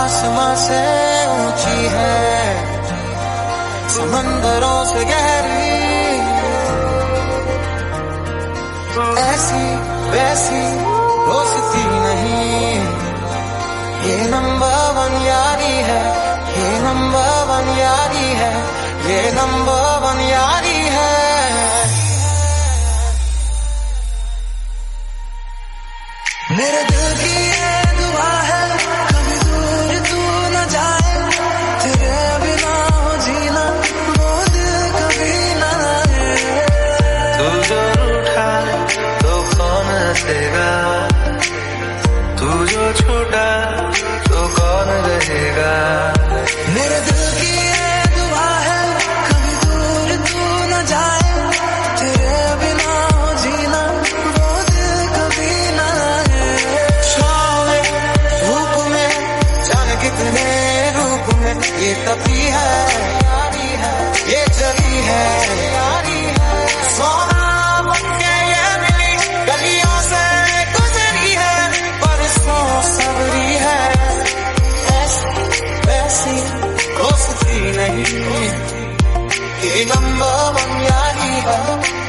आसमां से ऊंची है, समंदरों से गहरी, ऐसी वैसी दोस्ती नहीं, ये नंबर वन यारी है, ये नंबर वन यारी है, ये नंबर वन यारी है। मेरे दिल की ये दुआ है, कभी दूर तू न जाए, तेरे बिना हो जीना वो दिल कभी न रहे। तू जो रूठा तो कौन हंसेगा, तू जो छूटा तो कौन रहेगा। मेरे दिल की ये दुआ है, कभी दूर तू न जाए, तेरे बिना हो जीना वो दिल कभी न रहे। छाँव में धूप में जाने कितने रूप में, ये तभी है यारी है, ये चली है यारी है। सोना बनके ये मिली गलियों से गुजरी है, परसों सबरी है, ऐसी वैसी दोस्ती नहीं, ये नंबर वन यारी है,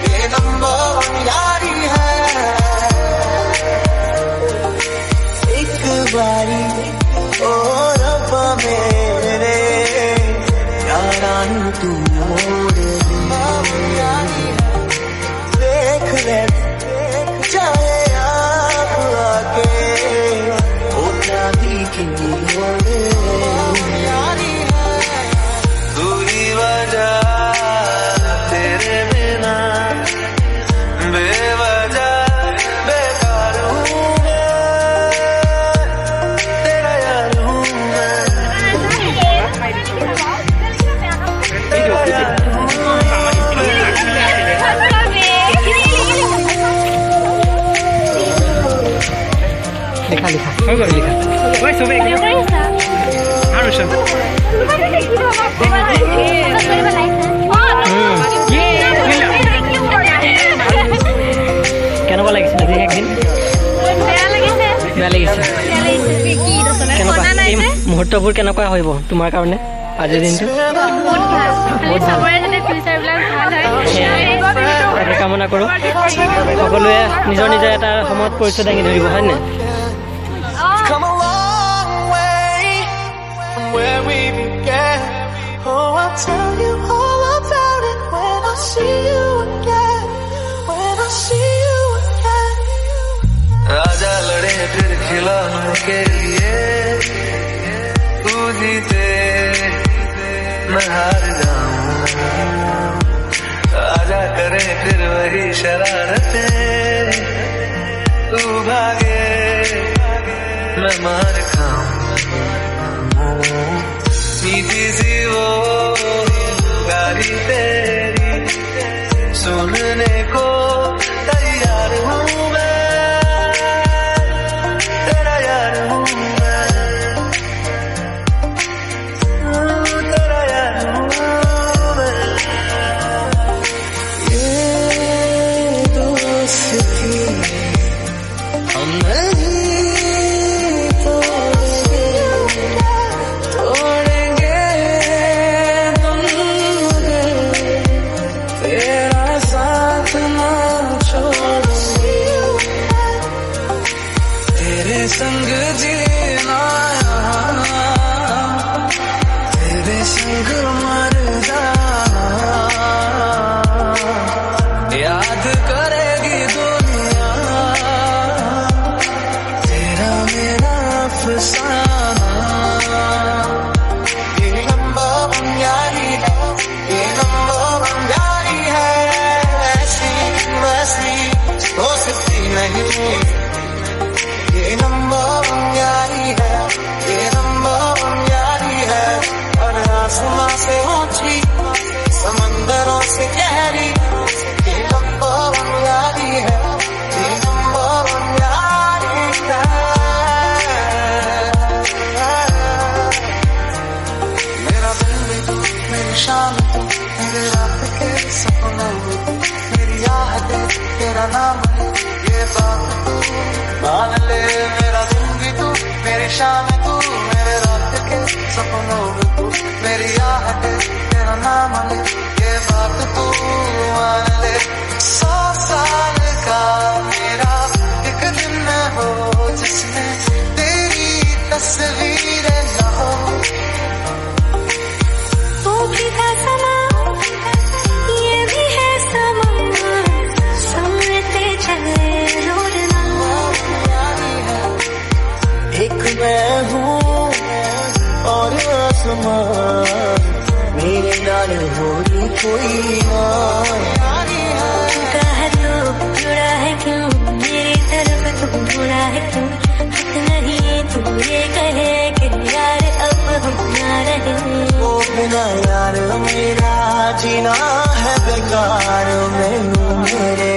ये नंबर वन यारी है। एक बारी ओ रब्बा मेरे यारान तू मोड़ देख ले, चाहे आप आके होना भी किन्हीं मोड़े यारी है। दूरी वजह तेरे बिना बेवजह बेकार हूँ मैं, तेरा यार हूँ मैं, तेरा यार हूँ लिखा लिखा हो गया लिखा ওই সবে আরো সব কেনেকুৱা লাগিছিল আজি একদিন বেয়া লাগিছে এই মুহূৰ্তবোৰ কেনেকুৱা হ'ব তোমাৰ কাৰণে আজিৰ দিনটো তাকে কামনা কৰোঁ সকলোৱে নিজৰ নিজৰ এটা সময়ত পৰিচয় দাঙি ধৰিব হয় নে come a long way from where we began. Oh, I'll tell you all about it when I see you again, when I see you again. आजा लड़े फिर खिलौनों के लिए, तू जीते मैं हार जाऊं, आजा करें फिर वही शरारतें, तू भागे मैं मार खाऊं, मीठी सी वो गाली तेरी सुनने को तैयार हूँ मैं, तेरा यार हूँ मैं, तेरा यार हूँ मैं। ये दोस्ती हम नहीं संग जीना, तेरे संग मर जाना, याद करेगी दुनिया तेरा मेरा अफसाना। ये नंबर वन यारी है, ये नंबर वन यारी है, ऐसी वैसी दोस्ती नहीं, ये नंबर वन यारी है, ये नंबर वन यारी है। और आसमां से ऊंची समंदरों से गहरी, ये नंबर वन यारी है, ये नंबर वन यारी है। मेरा दिल में तू, मेरी शाम तू, मेरे रात के सपनों में तू, मेरी आहटें तेरा नाम है, ये बात तू मान ले। मेरा दिन भी तू, मेरी शाम तू, मेरे रात सपनों में तू मेरी आहट तेरा नाम ले, ये बात तू मान ले। 100 साल का मेरा एक दिन में हो जिसमें तेरी तस्वीरें न हो। तू भी था समा, ये भी है समा, समझते चले रोना। एक मैं हूँ और आसमान, मेरे नाल होगी कोई ना। टूटा है तो जुड़ा है क्यों, मेरी तरफ तू मुड़ा है क्यों। हक नहीं तू ये कहे कि यार अब हम ना रहे। वो बिना यार मेरा जीना है बेकार, मैनू मेरे